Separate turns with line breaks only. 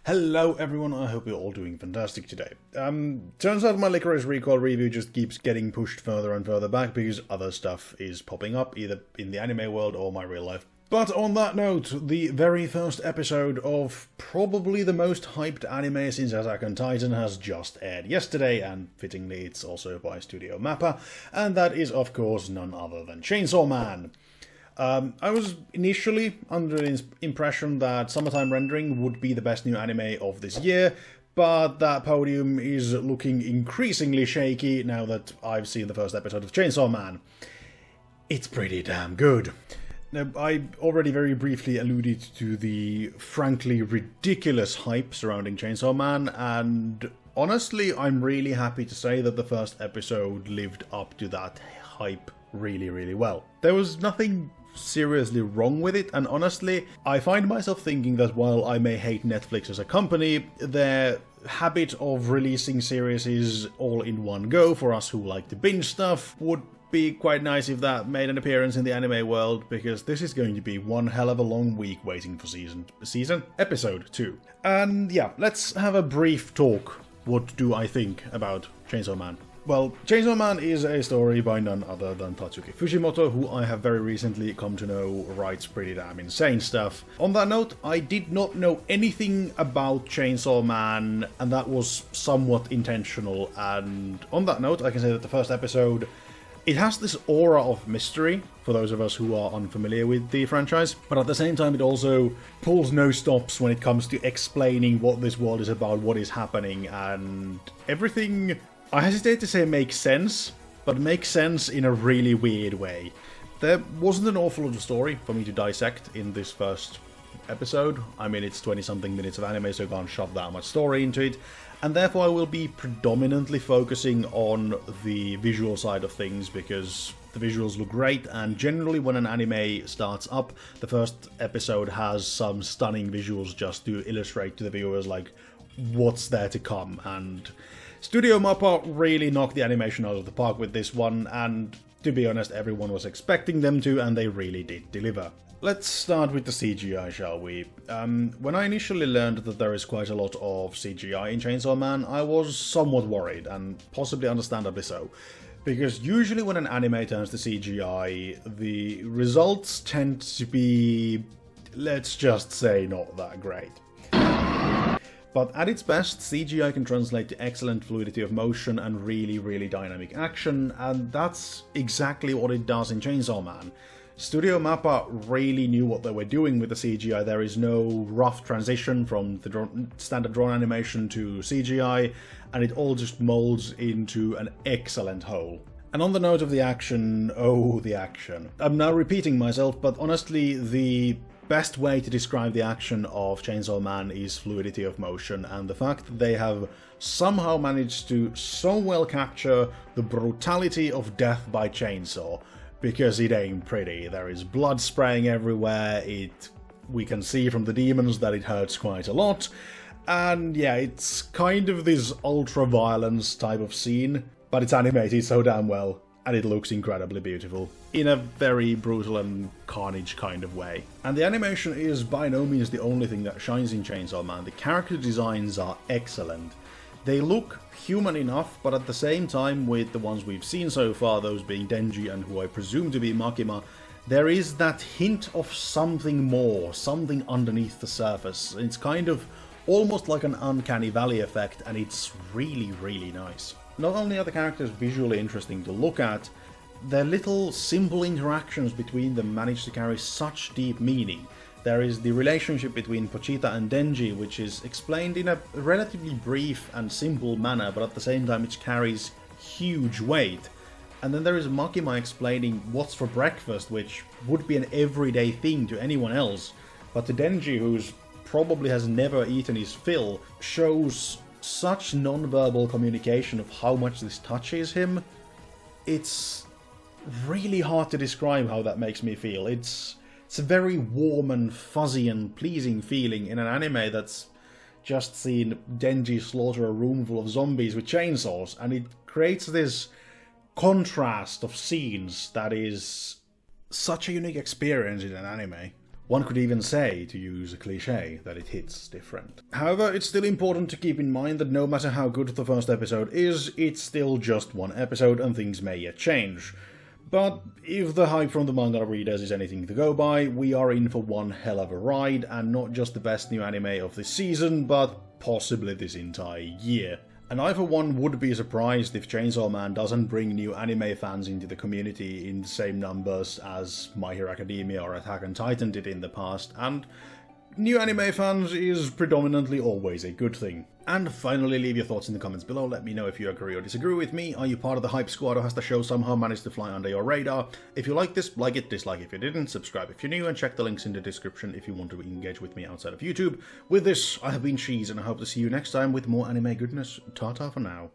Hello everyone, I hope you're all doing fantastic today. Turns out my Licorice Recall review just keeps getting pushed further and further back because other stuff is popping up, either in the anime world or my real life. But on that note, the very first episode of probably the most hyped anime since Attack on Titan has just aired yesterday, and fittingly it's also by Studio Mappa, and that is of course none other than Chainsaw Man. I was initially under the impression that Summertime Rendering would be the best new anime of this year, but that podium is looking increasingly shaky now that I've seen the first episode of Chainsaw Man. It's pretty damn good. Now, I already very briefly alluded to the frankly ridiculous hype surrounding Chainsaw Man, and honestly, I'm really happy to say that the first episode lived up to that hype really well. There was nothing seriously wrong with it, and honestly, I find myself thinking that while I may hate Netflix as a company, their habit of releasing series all in one go for us who like to binge stuff would be quite nice if that made an appearance in the anime world, because this is going to be one hell of a long week waiting for episode 2. And yeah, let's have a brief talk. What do I think about Chainsaw Man? Well, Chainsaw Man is a story by none other than Tatsuki Fujimoto, who I have very recently come to know writes pretty damn insane stuff. On that note, I did not know anything about Chainsaw Man, and that was somewhat intentional, and on that note, I can say that the first episode, it has this aura of mystery, for those of us who are unfamiliar with the franchise, but at the same time it also pulls no stops when it comes to explaining what this world is about, what is happening, and everything, I hesitate to say makes sense, but makes sense in a really weird way. There wasn't an awful lot of story for me to dissect in this first episode. I mean, it's 20-something minutes of anime, so I can't shove that much story into it, and therefore I will be predominantly focusing on the visual side of things, because the visuals look great, and generally when an anime starts up, the first episode has some stunning visuals just to illustrate to the viewers, like, what's there to come, and Studio Mappa really knocked the animation out of the park with this one, and to be honest, everyone was expecting them to, and they really did deliver. Let's start with the CGI, shall we? When I initially learned that there is quite a lot of CGI in Chainsaw Man, I was somewhat worried, and possibly understandably so. Because usually when an anime turns to CGI, the results tend to be, let's just say, not that great. But at its best, CGI can translate to excellent fluidity of motion and really dynamic action, and that's exactly what it does in Chainsaw Man. Studio Mappa really knew what they were doing with the CGI. There is no rough transition from the standard drawn animation to CGI, and it all just molds into an excellent whole. And on the note of the action, oh, the action. I'm now repeating myself, but honestly, the best way to describe the action of Chainsaw Man is fluidity of motion, and the fact that they have somehow managed to so well capture the brutality of death by chainsaw, because it ain't pretty. There is blood spraying everywhere, we can see from the demons that it hurts quite a lot, and yeah, it's kind of this ultra-violence type of scene, but it's animated so damn well, and it looks incredibly beautiful, in a very brutal and carnage kind of way. And the animation is by no means the only thing that shines in Chainsaw Man. The character designs are excellent. They look human enough, but at the same time, with the ones we've seen so far, those being Denji and who I presume to be Makima, there is that hint of something more, something underneath the surface. It's kind of almost like an uncanny valley effect, and it's really nice. Not only are the characters visually interesting to look at, their little simple interactions between them manage to carry such deep meaning. There is the relationship between Pochita and Denji, which is explained in a relatively brief and simple manner, but at the same time it carries huge weight. And then there is Makima explaining what's for breakfast, which would be an everyday thing to anyone else, but to Denji, who's probably has never eaten his fill, shows such non-verbal communication of how much this touches him. It's really hard to describe how that makes me feel. It's a very warm and fuzzy and pleasing feeling in an anime that's just seen Denji slaughter a room full of zombies with chainsaws, and it creates this contrast of scenes that is such a unique experience in an anime. One could even say, to use a cliché, that it hits different. However, it's still important to keep in mind that no matter how good the first episode is, it's still just one episode and things may yet change. But if the hype from the manga readers is anything to go by, we are in for one hell of a ride, and not just the best new anime of this season, but possibly this entire year. And I for one would be surprised if Chainsaw Man doesn't bring new anime fans into the community in the same numbers as My Hero Academia or Attack on Titan did in the past, and new anime fans is predominantly always a good thing. And finally, leave your thoughts in the comments below, let me know if you agree or disagree with me. Are you part of the hype squad, or has the show somehow managed to fly under your radar? If you like this, like it, dislike if you didn't, subscribe if you're new, and check the links in the description if you want to engage with me outside of YouTube. With this, I have been Cheese, and I hope to see you next time with more anime goodness. Ta-ta for now.